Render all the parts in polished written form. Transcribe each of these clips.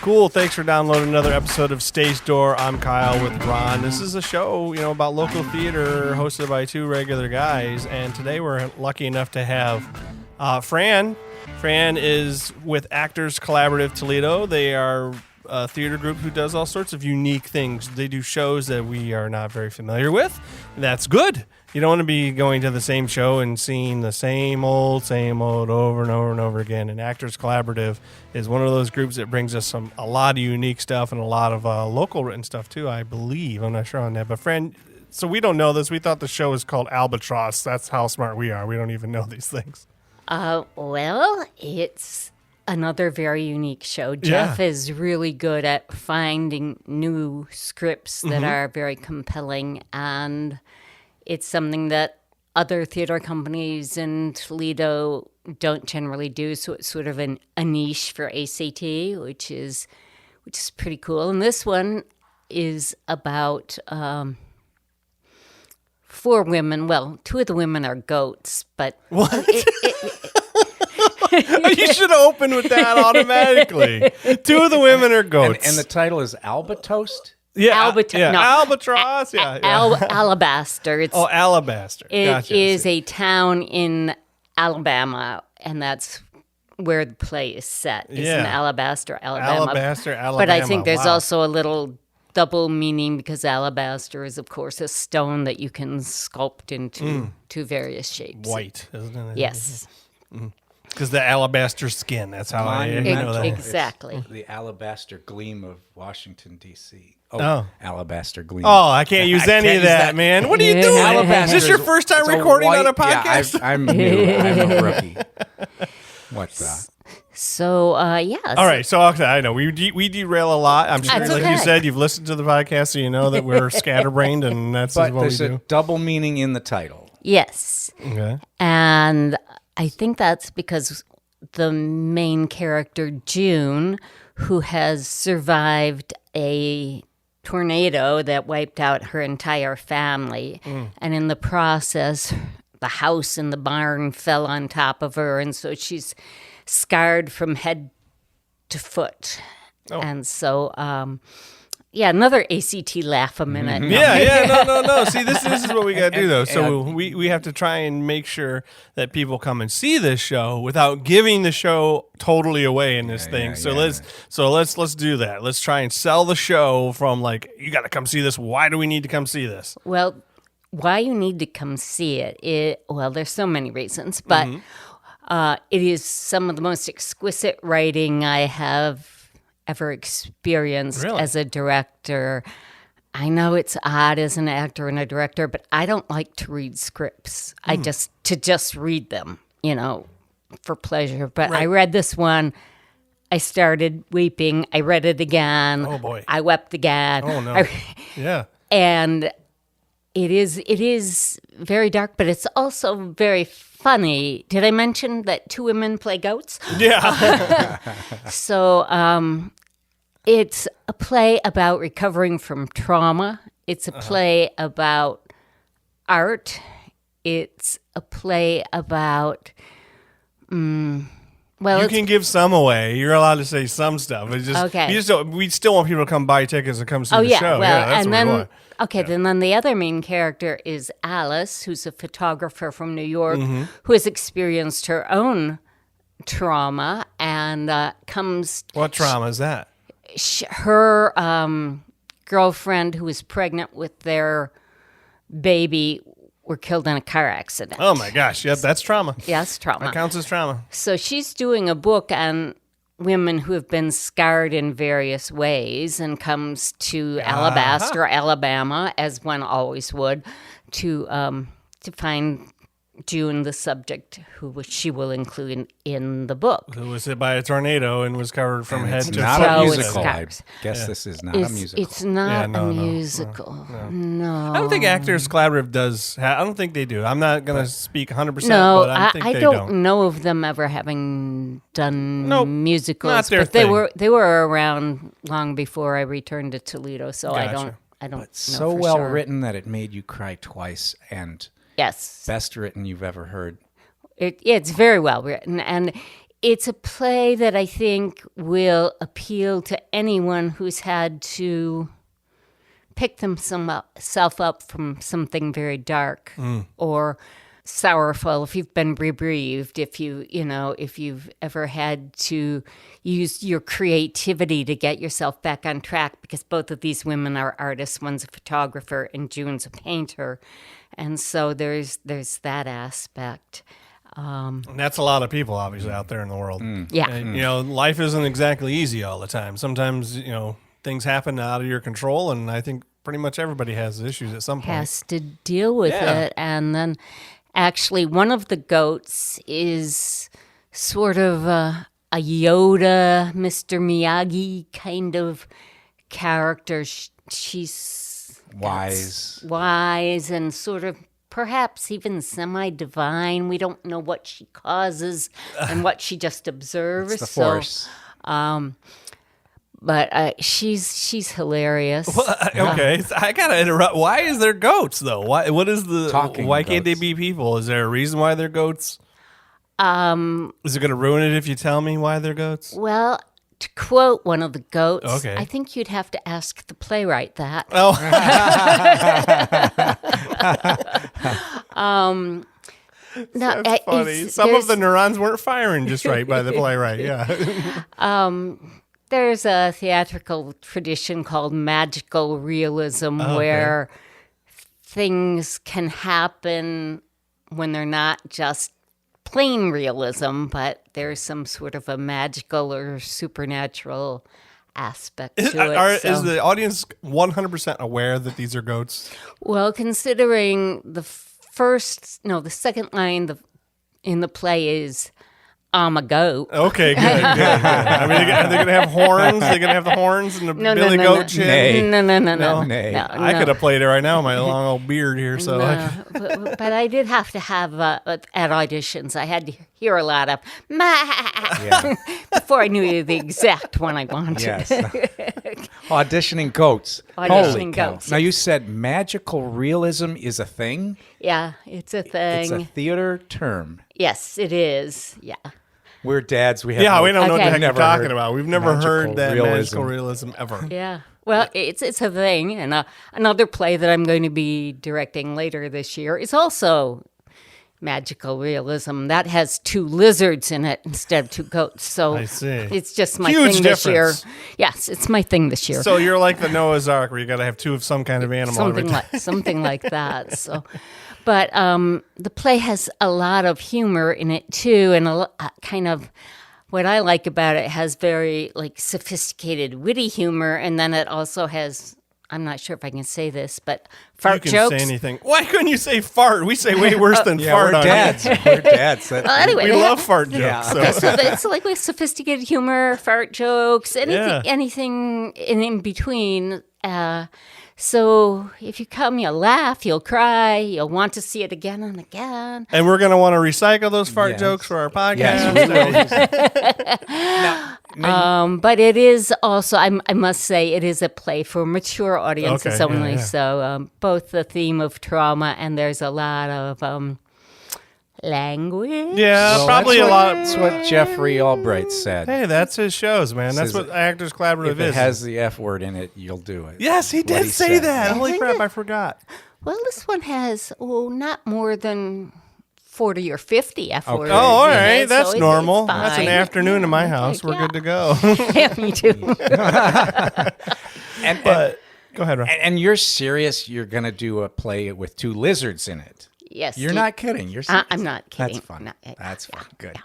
Cool. Thanks for downloading another episode of Stage Door. I'm Kyle with Ron. This is a show, about local theater hosted by two regular guys. And today we're lucky enough to have Fran. Fran is with Actors Collaborative Toledo. They are a theater group who does all sorts of unique things. They do shows that we are not very familiar with. That's good. You don't want to be going to the same show and seeing the same old over and over and over again. And Actors Collaborative is one of those groups that brings us a lot of unique stuff and a lot of local written stuff too, I believe. I'm not sure on that. But Fran, so we don't know this. We thought the show was called Albatross. That's how smart we are. We don't even know these things. Well, it's another very unique show. Jeff is really good at finding new scripts that are very compelling, and it's something that other theater companies in Toledo don't generally do, so it's sort of a niche for ACT, which is pretty cool. And this one is about 4 women. Well, 2 of the women are goats, but what? You should open with that automatically. 2 of the women are goats, and the title is Albatross. Yeah, Albatross. Alabaster. Alabaster. It is a town in Alabama, and that's where the play is set. It's in Alabaster, Alabama. Alabaster, Alabama. But I think there's also a little double meaning because alabaster is, of course, a stone that you can sculpt into various shapes. White, isn't it? Yes. Because the alabaster skin. That's how I know that. Exactly. It's the alabaster gleam of Washington, D.C. Oh. Alabaster gleam. Oh, I can't use any of that, man. What are you doing? Alabaster is this your first time recording on a podcast? Yeah, I'm new. I'm a rookie. What's that? So, All right. So, I know we derail a lot. I'm sure, like you said, you've listened to the podcast, so you know that we're scatterbrained, and that's what we do. But there's a double meaning in the title. Yes. Okay. And I think that's because the main character, June, who has survived a tornado that wiped out her entire family, and in the process, the house and the barn fell on top of her, and so she's scarred from head to foot. Oh. And so, another ACT laugh a minute. No. See, this is what we got to do, though. So we have to try and make sure that people come and see this show without giving the show totally away in this thing. Let's do that. Let's try and sell the show from you got to come see this. Why do we need to come see this? Well, why you need to come see it, there's so many reasons, but it is some of the most exquisite writing I have ever experienced as a director. I know it's odd as an actor and a director, but I don't like to read scripts. I just read them, for pleasure. But I read this one. I started weeping. I read it again. Oh boy! I wept again. Oh no! And it is very dark, but it's also very funny. Did I mention that 2 women play goats? Yeah. So it's a play about recovering from trauma. It's a play about art. It's a play about, you can give some away. You're allowed to say some stuff. It's just, okay. We still want people to come buy tickets and come see the show. Well, that's what we want. Okay, then the other main character is Alice, who's a photographer from New York who has experienced her own trauma and comes... What trauma is that? Her girlfriend who was pregnant with their baby were killed in a car accident. Oh my gosh, yeah, that's trauma. Yes, trauma. That counts as trauma. So she's doing a book on women who have been scarred in various ways and comes to Alabaster, Alabama, as one always would, to find June, the subject, who she will include in the book. Who was hit by a tornado and was covered from head to toe. It's not a musical. I guess this is not a musical. It's not a musical. No. I don't think Actors Collaborative does. I don't think they do. I'm not going to speak 100%. No, but I think I they don't know of them ever having done musicals. Not their but thing. They were around long before I returned to Toledo, so Gotcha. I don't know so for well sure. written that it made you cry twice, and yes, best written you've ever heard. It's very well written, and it's a play that I think will appeal to anyone who's had to pick themselves up from something very dark or sorrowful. If you've been bereaved, if you've ever had to use your creativity to get yourself back on track, because both of these women are artists. One's a photographer and June's a painter, and so there's that aspect. And that's a lot of people, obviously, out there in the world. Yeah. And, life isn't exactly easy all the time. Sometimes, things happen out of your control, and I think pretty much everybody has issues at some point. Has to deal with it. And then actually one of the goats is sort of a Yoda, Mr. Miyagi kind of character. She's wise and sort of perhaps even semi-divine. We don't know what she causes and what she just observes. It's the Force. But she's hilarious. Well, okay, I gotta interrupt. Why is there goats though? What is the Talking why can't they goats. be people? Is there a reason why they're goats? Is it gonna ruin it if you tell me why they're goats? Well, to quote one of the goats, Okay. I think you'd have to ask the playwright that. Oh, No, that's funny. it's- Some of there's- the neurons weren't firing just right by the playwright. Yeah. There's a theatrical tradition called magical realism where things can happen when they're not just plain realism, but there's some sort of a magical or supernatural aspect to it. Is the audience 100% aware that these are goats? Well, considering the second line in the play is, I'm a goat. Okay, good. I mean, are they going to have horns? They're going to have the horns and the Billy Goat chin? Nay. No. Nay. I could have played it right now with my long old beard here. So But I did have to have, at auditions, I had to hear a lot of, "Ma," before I knew the exact one I wanted. Yes. Auditioning goats. Auditioning Holy cow. goats, Now, yes. you said magical realism is a thing? Yeah, it's a thing. It's a theater term. Yes, it is. Yeah. We're dads. We have we don't know what Okay. the heck you're Never talking heard about. We've never heard magical that realism. magical realism ever. Yeah. Well, it's a thing. And another play that I'm going to be directing later this year is also magical realism. That has 2 lizards in it instead of 2 goats. So I see. it's just my Huge thing this year. difference. Yes, it's my thing this year. So you're like the Noah's Ark, where you got to have 2 of some kind of animal. something like that. So, but the play has a lot of humor in it too, and kind of what I like about it has very sophisticated, witty humor, and then it also has. I'm not sure if I can say this, but fart You can jokes. say anything. Why couldn't you say fart? We say way worse than Yeah, fart we're on dads. here. We're dads. Well, anyway, We they love have- fart Yeah. jokes. So. So it's like with sophisticated humor, fart jokes, Yeah. anything in between. So if you come, you'll laugh, you'll cry, you'll want to see it again and again. And we're going to want to recycle those fart Yes. jokes for our podcast. Yes, we will. But it is also, I must say, it is a play for mature audiences Okay, yeah, only. yeah. So both the theme of trauma and there's a lot of language. Yeah, Well, probably a that's lot. That's what Jeffrey Albright said. Hey, that's his shows, man. That's Says what Actors Collaborative If it is. has the F word in it, you'll do it. Yes, he What did he say said. that. Holy think crap, it- I forgot. Well, this one has, not more than 40 or 50 F words. Oh, all in right. it, so That's it's normal. That's an fine. afternoon in my house. We're Yeah. good to go. Yeah, me too. And, But go ahead, Ron. and you're serious? You're going to do a play with 2 lizards in it? Yes. You're not kidding. You're serious. I'm not kidding. That's fun. No, That's fun. Good.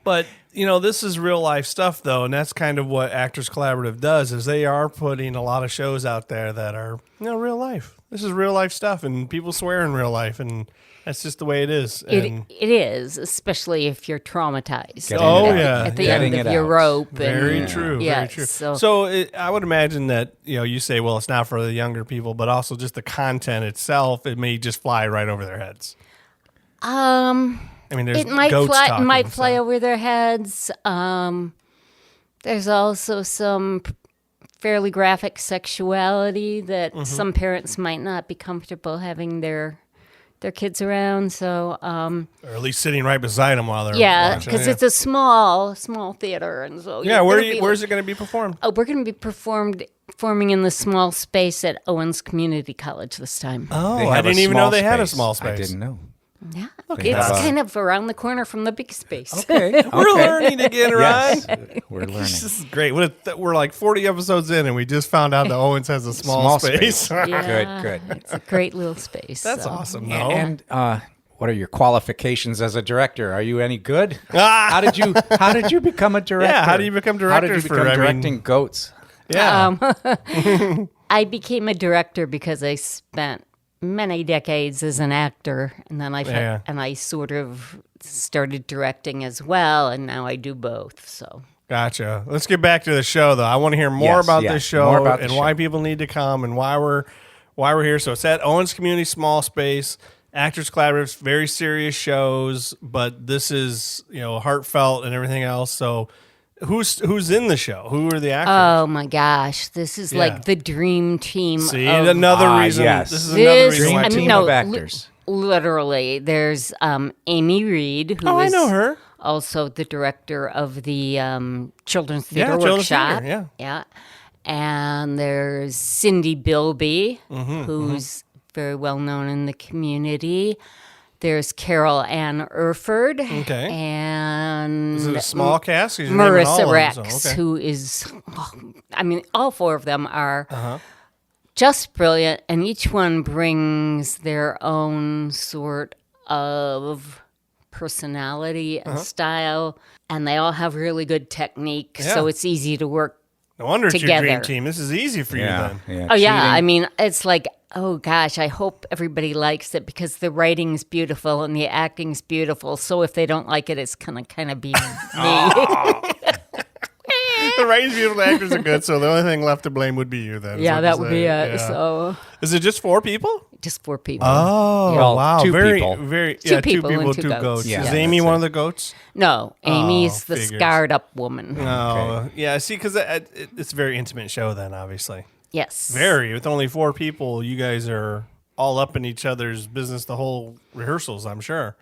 But, this is real life stuff, though, and that's kind of what Actors Collaborative does, is they are putting a lot of shows out there that are, real life. This is real life stuff, and people swear in real life, and that's just the way it is. And It is, especially if you're traumatized. Getting Oh, it out. yeah. At the Getting end of it your out. rope. very and, true, yeah, very true. So, I would imagine that, you say, well, it's not for the younger people, but also just the content itself, it may just fly right over their heads. I mean, there's it might goats fly, talking, might so- fly over their heads. There's also some fairly graphic sexuality that some parents might not be comfortable having their their kids around. So, Or at least sitting right beside them while they're yeah, watching. because it's a small theater. And so, Yeah, where's it going to be performed? Oh, we're going to be performing in the small space at Owens Community College this time. Oh, They I have a didn't even know small they had a space. small space. I didn't know. Yeah, They it's have a- kind of around the corner from the big space. Okay. We're learning again, right? Yes, we're learning. This is great. We're like 40 episodes in, and we just found out that Owens has a small space. Yeah, Good. It's a great little space. That's so. awesome, though. And what are your qualifications as a director? Are you any good? Ah! How did you become a director? Yeah, how do you become How did directors you for- become I mean- directing goats? Yeah. I became a director because I spent many decades as an actor, and then I sort of started directing as well, and now I do both. So Gotcha. Let's get back to the show, though. I want to hear more Yes, about yes, this show more about the and show. why people need to come and why we're here. So it's at Owens Community Small Space, Actors Collaborative, very serious shows, but this is heartfelt and everything else. So who's in the show? Who are the actors? oh my gosh, this is Yeah. like the dream team. See, of another reason. yes. This is another reason Dream why. team no, of actors. Literally, there's Aimee Reid, who Oh, I is know her. also the director of the Children's Yeah, Theater Children's Workshop. Theater, yeah. And there's Cindy Bilby, Mm-hmm, who's very well known in the community. There's Carol Ann Erford. Okay. And Is it a small cast? 'Cause you're naming all Marissa of Rex, them, so, okay. who is, all four of them are Uh-huh. just brilliant, and each one brings their own sort of personality and style, and they all have really good technique, so Yeah. it's easy to work. No wonder it's your together. dream team. This is easy for you then. Oh, yeah, cheating. I mean, it's like, oh gosh, I hope everybody likes it because the writing's beautiful and the acting's beautiful, so if they don't like it, it's gonna kind of be me. The writing's beautiful, the actors are good, so the only thing left to blame would be you then. is Yeah, what that you would say. be it. Yeah. So Is it just 4 people? just 4 people. Oh, Well, wow. 2 very, people. very, Two yeah, people 2 people, and 2 2 goats. goats. Yeah, Is that's Aimee one it. of the goats? No, Amy's the figures. scarred up woman. No. Yeah, see, because it's a very intimate show then, obviously. Yes. Very. With only 4 people, you guys are all up in each other's business the whole rehearsals, I'm sure.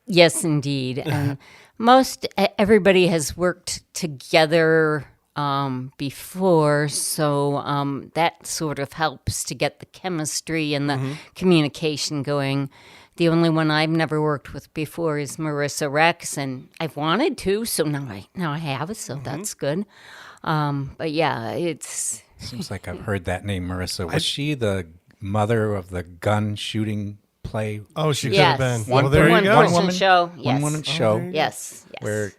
Yes, indeed. And everybody has worked together before, so that sort of helps to get the chemistry and the communication going. The only one I've never worked with before is Marissa Rex, and I've wanted to, so now I have it, so that's good. But yeah, it's Seems like I've heard that name, Marissa. Was she the mother of the gun shooting play? Oh, she could yes, have been. One Well, there you one go. person woman- show. One Yes. woman show Yes. where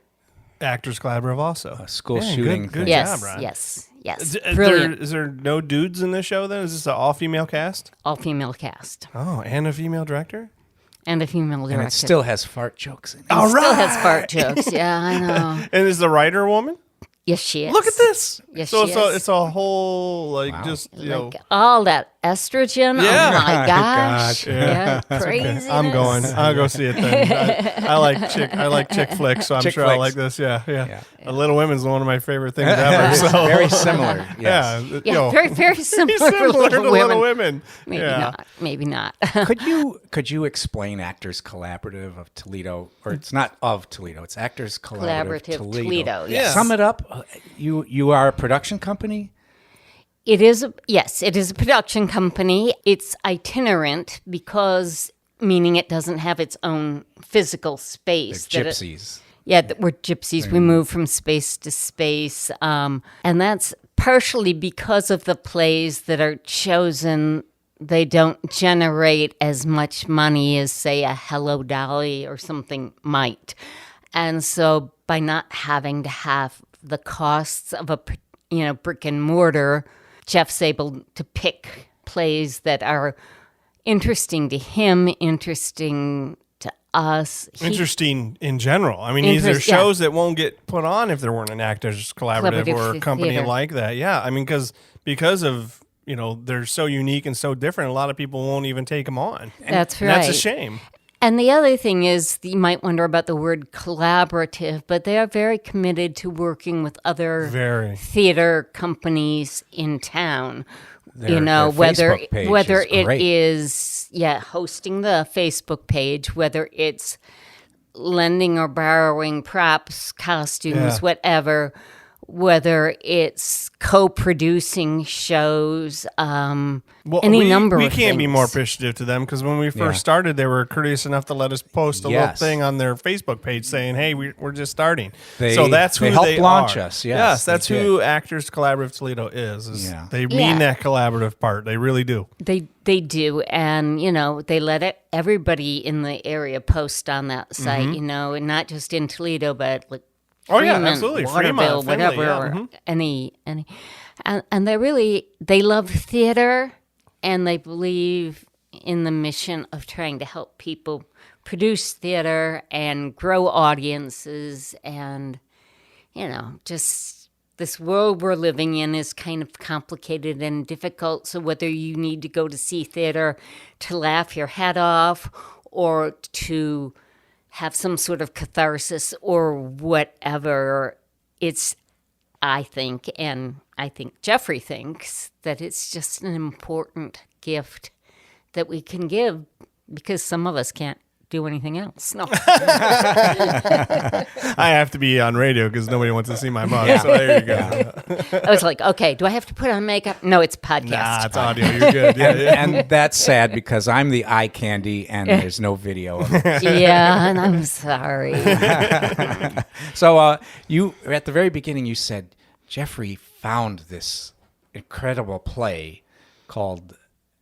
Actors Collaborative also. A school shooting Good thing. Yes. job, Ron. Yes. Is Brilliant. there no dudes in this show then? Is this an all-female cast? All female cast Oh, and a female director? and a female director. and it still has fart jokes in it. All Still has fart jokes. Yeah, I know. And is the writer a woman? Yes, she is. Look at this. Yes, so she it's a is. it's a whole Wow. just know. Like all that estrogen. Yeah. Oh my gosh. gosh. Yeah, crazy. I'm going. I'll go see it then. I like chick flicks, so I'm Chick sure I'll flicks. like this. Yeah. Yeah. Little Women's one of my favorite things ever. So Very similar. yeah, Yes. Yeah, very, very similar, similar to to Little Women. Maybe yeah. not. Maybe not. Could you explain Actors Collaborative of Toledo, or it's not of Toledo, it's Actors Collaborative Collaborative Toledo. Yeah. Yes. Sum it up. You are a production company. It is. It is a production company. It's itinerant because meaning it doesn't have its own physical space. They're that it- gypsies. Yeah, we're gypsies. We move from space to space. And that's partially because of the plays that are chosen. They don't generate as much money as, say, a Hello Dolly or something might. And so by not having to have the costs of a brick and mortar, Jeff's able to pick plays that are interesting to him, interesting to us. Interesting in general. I mean, these are Interest- yeah. shows that won't get put on if there weren't an Actors Collaborative or a Collaborative company theater. like that. Yeah, I mean, because of they're so unique and so different. A lot of people won't even take them on. That's And right. that's a shame. And the other thing is, you might wonder about the word collaborative, but they are very committed to working with other Very. theater companies in town. Their Facebook page whether is it great. is hosting the Facebook page, whether it's lending or borrowing props, costumes, whatever, whether it's co-producing shows, any number of things. We can't be more appreciative to them because when we first started, they were courteous enough to let us post a little thing on their Facebook page saying, hey, we're just starting. So that's who they helped launch are. us. Yes, that's who Actors Collaborative Toledo is. They mean that collaborative part. They really do. They do, and they let everybody in the area post on that site, and not just in Toledo, but like Fremont, absolutely, Waterville, Fremont, whatever, Finley, any, and they love theater, and they believe in the mission of trying to help people produce theater and grow audiences, and just. This world we're living in is kind of complicated and difficult. So whether you need to go to see theater to laugh your head off or to have some sort of catharsis or whatever, I think Jeffrey thinks that it's just an important gift that we can give because some of us can't do anything else. No. I have to be on radio because nobody wants to see my mug. So there you go. I was like, okay, do I have to put on makeup? No, it's podcast. Nah, it's audio. You're good. And that's sad because I'm the eye candy and there's no video of it. Yeah, and I'm sorry. So you, at the very beginning, you said Jeffrey found this incredible play called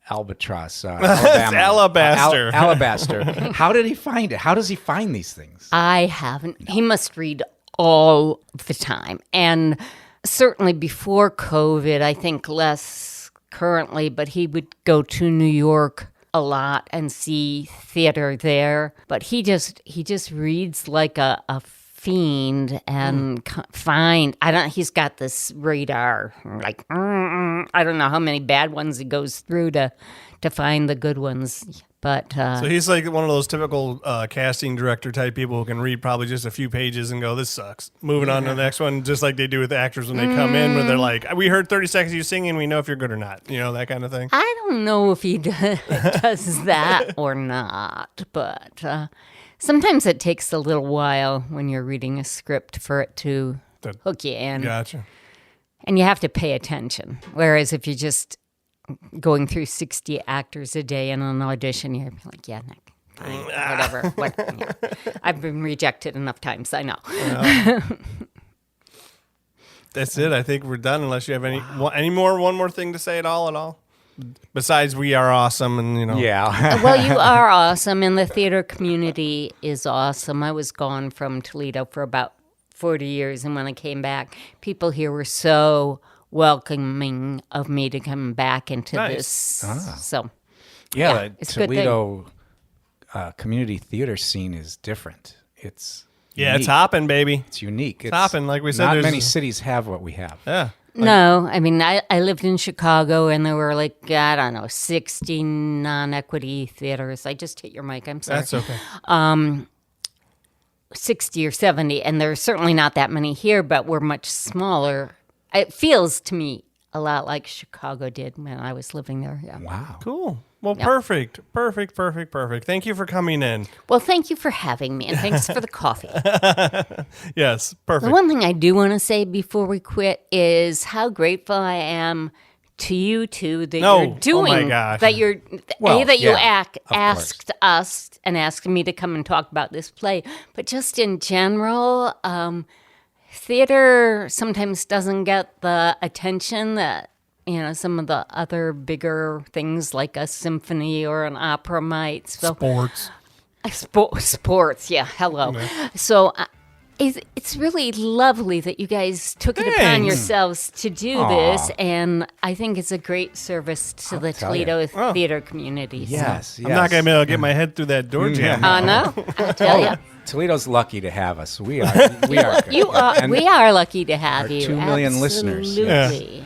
Albatross, Alabama. Alabaster. Alabaster. How did he find it? How does he find these things? I haven't. No. He must read all the time. And certainly before COVID, I think less currently, but he would go to New York a lot and see theater there. But he just reads like a fiend and he's got this radar, like, I don't know how many bad ones he goes through to find the good ones. But so he's like one of those typical casting director type people who can read probably just a few pages and go, this sucks. Moving on to the next one, just like they do with the actors when they come in, where they're like, we heard 30 seconds of you singing, we know if you're good or not. That kind of thing. I don't know if he does that or not, but sometimes it takes a little while when you're reading a script for it to hook you in. Gotcha. And you have to pay attention. Whereas if you're just going through 60 actors a day in an audition, you're like, yeah, Nick, fine, whatever. I've been rejected enough times, I know. That's it. I think we're done unless you have one more thing to say at all. Besides, we are awesome, and Yeah. Well, you are awesome, and the theater community is awesome. I was gone from Toledo for about 40 years, and when I came back, people here were so welcoming of me to come back into this. So, yeah, it's Toledo community theater scene is different. It's unique. It's hopping, baby. It's unique. It's hopping, like we said. Not many cities have what we have. Yeah. No, I mean, I lived in Chicago, and there were 60 non-equity theaters. I just hit your mic, I'm sorry. That's okay. 60 or 70, and there's certainly not that many here, but we're much smaller. It feels to me a lot like Chicago did when I was living there. Yeah. Wow. Cool. Well, perfect. Thank you for coming in. Well, thank you for having me, and thanks for the coffee. Yes, perfect. The one thing I do want to say before we quit is how grateful I am to you two that you're doing. Oh my gosh. That you're asked course. us and asked me to come and talk about this play, but just in general, theater sometimes doesn't get the attention that some of the other bigger things like a symphony or an opera might. So, sports, yeah, hello. Yeah. So it's really lovely that you guys took it upon yourselves to do this, and I think it's a great service to the Toledo theater community. Yes. I'm not going to be able to get my head through that door jam. No, I tell you. Toledo's lucky to have us. We are. We are. We are lucky to have you. 2 million listeners. Absolutely.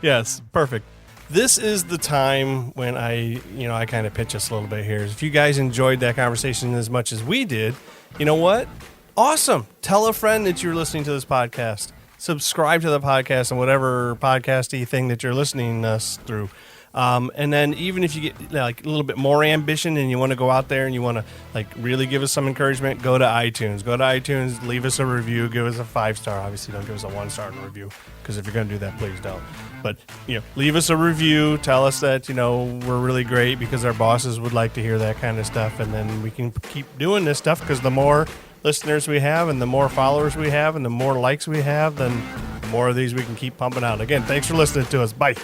Yes, perfect. This is the time when I kind of pitch us a little bit here. If you guys enjoyed that conversation as much as we did, you know what? Awesome. Tell a friend that you're listening to this podcast. Subscribe to the podcast on whatever podcasty thing that you're listening us through. And then even if you get like a little bit more ambition and you want to go out there and you want to like really give us some encouragement, go to iTunes. Go to iTunes, leave us a review, give us a 5-star. Obviously, don't give us a 1-star review, because if you're going to do that, please don't. But, leave us a review. Tell us that, we're really great, because our bosses would like to hear that kind of stuff. And then we can keep doing this stuff, because the more listeners we have and the more followers we have and the more likes we have, then the more of these we can keep pumping out. Again, thanks for listening to us. Bye.